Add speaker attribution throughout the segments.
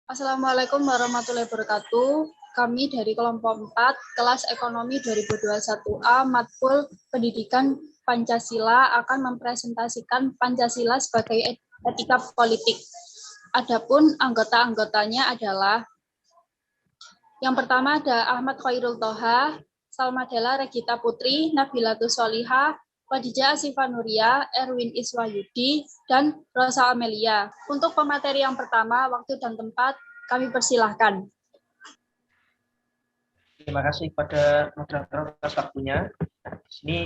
Speaker 1: Assalamualaikum warahmatullahi wabarakatuh. Kami dari kelompok 4, kelas ekonomi 2021A, Matkul Pendidikan Pancasila akan mempresentasikan Pancasila sebagai etika politik. Adapun anggota-anggotanya adalah yang pertama ada Ahmad Khairul Toha, Salma Della Regita Putri, Nabilatus Solihah, Khadijah Asifah Nuria, Erwin Iswayudi, dan Rosa Amelia. Untuk pemateri yang pertama, waktu dan tempat kami persilahkan.
Speaker 2: Terima kasih kepada moderator atas waktunya. Di sini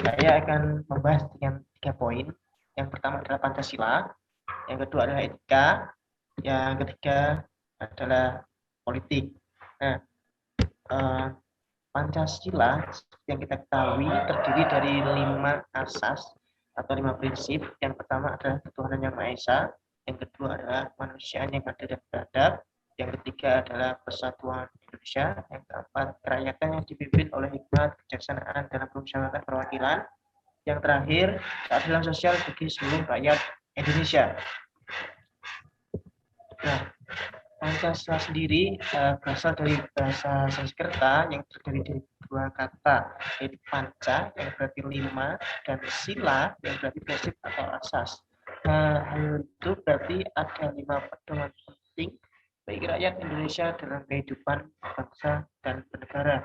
Speaker 2: saya akan membahas dengan 3 poin. Yang pertama adalah Pancasila, yang kedua adalah etika, yang ketiga adalah politik. Nah, Pancasila yang kita ketahui terdiri dari 5 asas atau 5 prinsip. Yang pertama adalah ketuhanan yang Maha Esa, yang kedua adalah kemanusiaan yang adil dan beradab, yang ketiga adalah persatuan Indonesia, yang keempat kerakyatan yang dipimpin oleh hikmat kebijaksanaan dalam permusyawaratan perwakilan, yang terakhir keadilan sosial bagi seluruh rakyat Indonesia. Nah, Pancasila sendiri berasal dari bahasa Sanskerta yang terdiri dari 2 kata, yaitu panca yang berarti 5 dan sila yang berarti prinsip atau asas. Hal itu berarti ada 5 pedoman penting bagi rakyat Indonesia dalam kehidupan bangsa dan bernegara.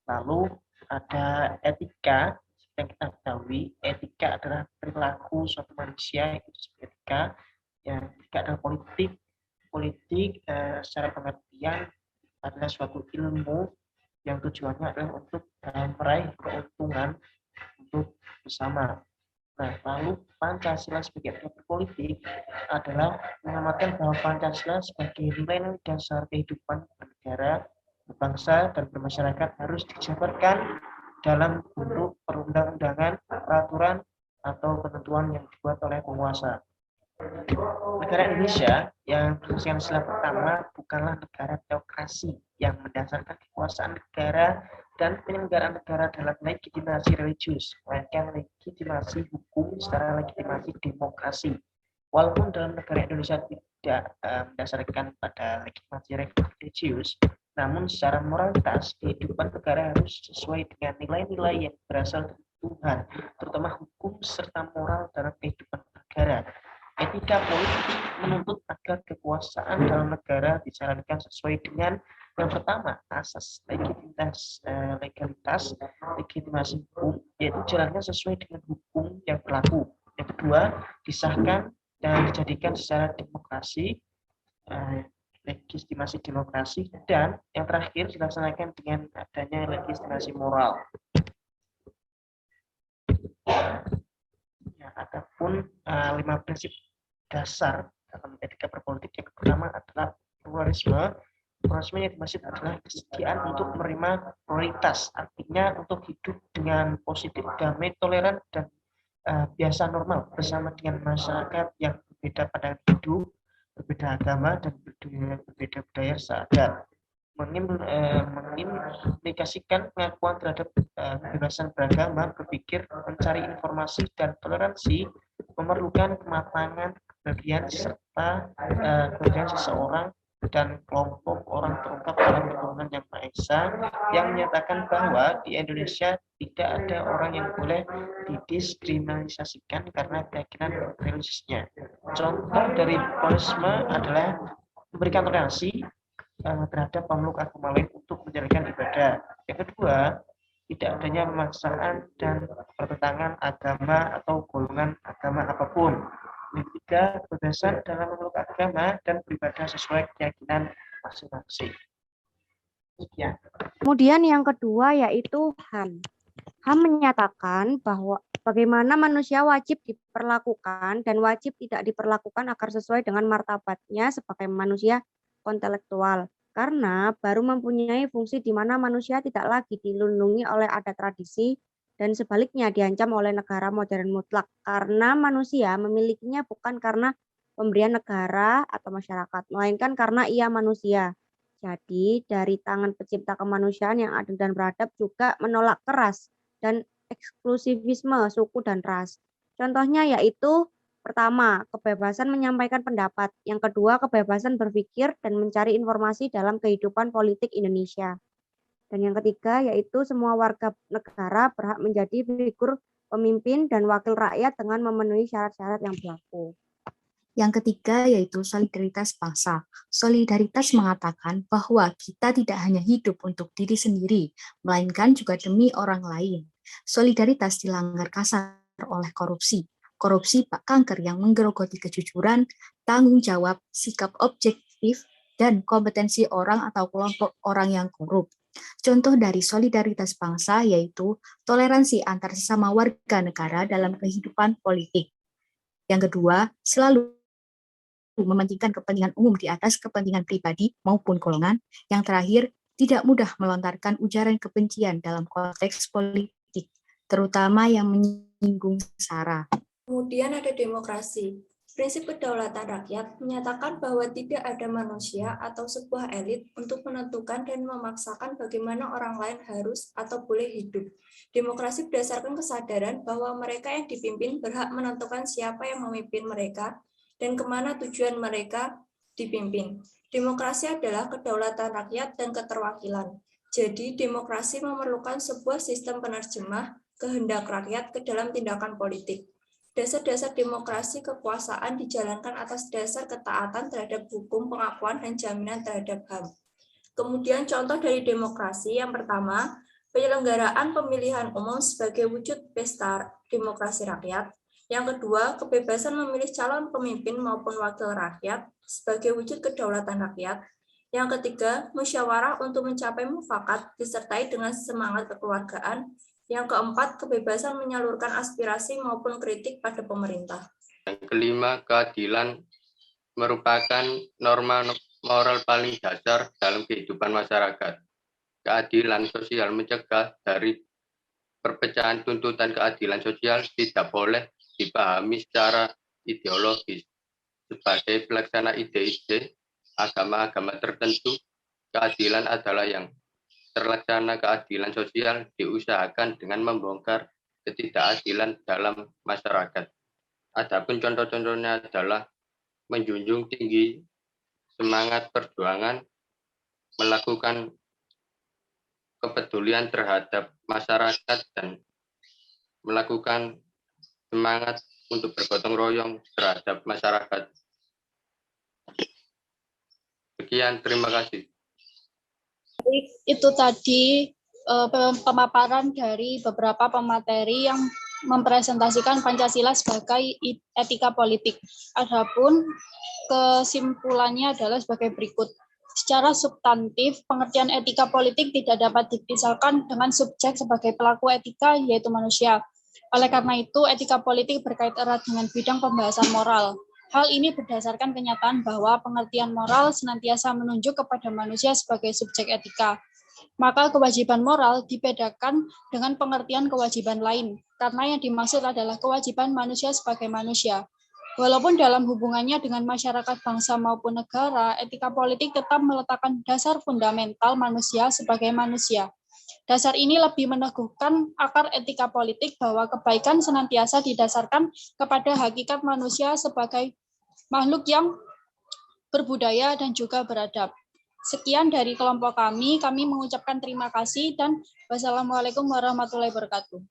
Speaker 2: Lalu ada etika yang kita ketahui, etika adalah perilaku suatu manusia, itu etika. Yang ketiga adalah politik. Politik secara pengertian adalah suatu ilmu yang tujuannya adalah untuk meraih keuntungan untuk bersama. Nah, lalu Pancasila sebagai etika politik adalah mengamatkan bahwa Pancasila sebagai nilai dasar kehidupan bernegara, berbangsa, dan bermasyarakat harus dijabarkan dalam bentuk perundang-undangan, peraturan, atau ketentuan yang dibuat oleh penguasa. Negara Indonesia yang berusia sila pertama bukanlah negara teokrasi yang mendasarkan kekuasaan negara dan penyelenggaraan negara dalam legitimasi religius, melainkan legitimasi hukum secara legitimasi demokrasi. Walaupun dalam negara Indonesia tidak mendasarkan pada legitimasi religius, namun secara moralitas kehidupan negara harus sesuai dengan nilai-nilai yang berasal dari Tuhan, terutama hukum serta moral dalam kehidupan negara. Etika politik menuntut agar kekuasaan dalam negara dijalankan sesuai dengan yang pertama, asas legalitas, legitimasi hukum, yaitu jalannya sesuai dengan hukum yang berlaku. Yang kedua, disahkan dan dijadikan secara demokrasi, legitimasi demokrasi, dan yang terakhir dilaksanakan dengan adanya legitimasi moral. Ya, adapun 5 prinsip dasar dalam etika berpolitik yang pertama adalah pluralisme. Pluralisme yang dimaksud adalah kesediaan untuk menerima prioritas, artinya untuk hidup dengan positif, damai, toleran, dan biasa normal bersama dengan masyarakat yang berbeda pandangan hidup, berbeda agama, dan berbeda budaya seadat. Mengimplikasikan pengakuan terhadap kebebasan beragama, berpikir, mencari informasi, dan toleransi memerlukan kematangan, kepribadian, serta kepribadian seseorang dan kelompok orang terungkap dalam lingkungan yang Maha Esa yang menyatakan bahwa di Indonesia tidak ada orang yang boleh didiskriminasikan karena keyakinan religiusnya. Contoh dari pluralisme adalah memberikan toleransi terhadap pemeluk agama lain untuk menjalankan ibadah. Yang kedua, tidak adanya pemaksaan dan pertentangan agama atau golongan agama apapun. Yang ketiga, kebebasan dalam memeluk agama dan beribadah sesuai keyakinan masing-masing. Ya.
Speaker 3: Kemudian yang kedua yaitu HAM. HAM menyatakan bahwa bagaimana manusia wajib diperlakukan dan wajib tidak diperlakukan agar sesuai dengan martabatnya sebagai manusia intelektual. Karena baru mempunyai fungsi di mana manusia tidak lagi dilindungi oleh adat tradisi dan sebaliknya diancam oleh negara modern mutlak. Karena manusia memilikinya bukan karena pemberian negara atau masyarakat, melainkan karena ia manusia. Jadi dari tangan pencipta kemanusiaan yang adil dan beradab juga menolak keras dan eksklusivisme suku dan ras. Contohnya yaitu Pertama, kebebasan menyampaikan pendapat. Yang kedua, kebebasan berpikir dan mencari informasi dalam kehidupan politik Indonesia. Dan yang ketiga, yaitu semua warga negara berhak menjadi figur pemimpin dan wakil rakyat dengan memenuhi syarat-syarat yang berlaku.
Speaker 4: Yang ketiga yaitu solidaritas bangsa. Solidaritas mengatakan bahwa kita tidak hanya hidup untuk diri sendiri, melainkan juga demi orang lain. Solidaritas dilanggar kasar oleh korupsi. Korupsi bak kanker yang menggerogoti kejujuran, tanggung jawab, sikap objektif, dan kompetensi orang atau kelompok orang yang korup. Contoh dari solidaritas bangsa yaitu toleransi antar sesama warga negara dalam kehidupan politik. Yang kedua, selalu mementingkan kepentingan umum di atas kepentingan pribadi maupun golongan. Yang terakhir, tidak mudah melontarkan ujaran kebencian dalam konteks politik, terutama yang menyinggung SARA.
Speaker 5: Kemudian ada demokrasi. Prinsip kedaulatan rakyat menyatakan bahwa tidak ada manusia atau sebuah elit untuk menentukan dan memaksakan bagaimana orang lain harus atau boleh hidup. Demokrasi berdasarkan kesadaran bahwa mereka yang dipimpin berhak menentukan siapa yang memimpin mereka dan kemana tujuan mereka dipimpin. Demokrasi adalah kedaulatan rakyat dan keterwakilan. Jadi, demokrasi memerlukan sebuah sistem penerjemah kehendak rakyat ke dalam tindakan politik. Dasar-dasar demokrasi kekuasaan dijalankan atas dasar ketaatan terhadap hukum, pengakuan, dan jaminan terhadap HAM. Kemudian contoh dari demokrasi yang pertama, penyelenggaraan pemilihan umum sebagai wujud pesta demokrasi rakyat. Yang kedua, kebebasan memilih calon pemimpin maupun wakil rakyat sebagai wujud kedaulatan rakyat. Yang ketiga, musyawarah untuk mencapai mufakat disertai dengan semangat kekeluargaan. Yang keempat, kebebasan menyalurkan aspirasi maupun kritik pada pemerintah.
Speaker 6: Yang kelima, keadilan merupakan norma moral paling dasar dalam kehidupan masyarakat. Keadilan sosial mencegah dari perpecahan. Tuntutan keadilan sosial tidak boleh dipahami secara ideologis. Sebagai pelaksana ide-ide agama-agama tertentu, keadilan adalah yang terlaksana. Keadilan sosial diusahakan dengan membongkar ketidakadilan dalam masyarakat. Adapun contoh-contohnya adalah menjunjung tinggi semangat perjuangan, melakukan kepedulian terhadap masyarakat, dan melakukan semangat untuk bergotong royong terhadap masyarakat. Sekian, terima kasih.
Speaker 1: Itu tadi pemaparan dari beberapa pemateri yang mempresentasikan Pancasila sebagai etika politik. Adapun kesimpulannya adalah sebagai berikut. Secara substantif, pengertian etika politik tidak dapat dipisahkan dengan subjek sebagai pelaku etika, yaitu manusia. Oleh karena itu, etika politik berkait erat dengan bidang pembahasan moral. Hal ini berdasarkan kenyataan bahwa pengertian moral senantiasa menunjuk kepada manusia sebagai subjek etika. Maka kewajiban moral dibedakan dengan pengertian kewajiban lain, karena yang dimaksud adalah kewajiban manusia sebagai manusia. Walaupun dalam hubungannya dengan masyarakat bangsa maupun negara, etika politik tetap meletakkan dasar fundamental manusia sebagai manusia. Dasar ini lebih meneguhkan akar etika politik bahwa kebaikan senantiasa didasarkan kepada hakikat manusia sebagai makhluk yang berbudaya dan juga beradab. Sekian dari kelompok kami mengucapkan terima kasih dan wassalamualaikum warahmatullahi wabarakatuh.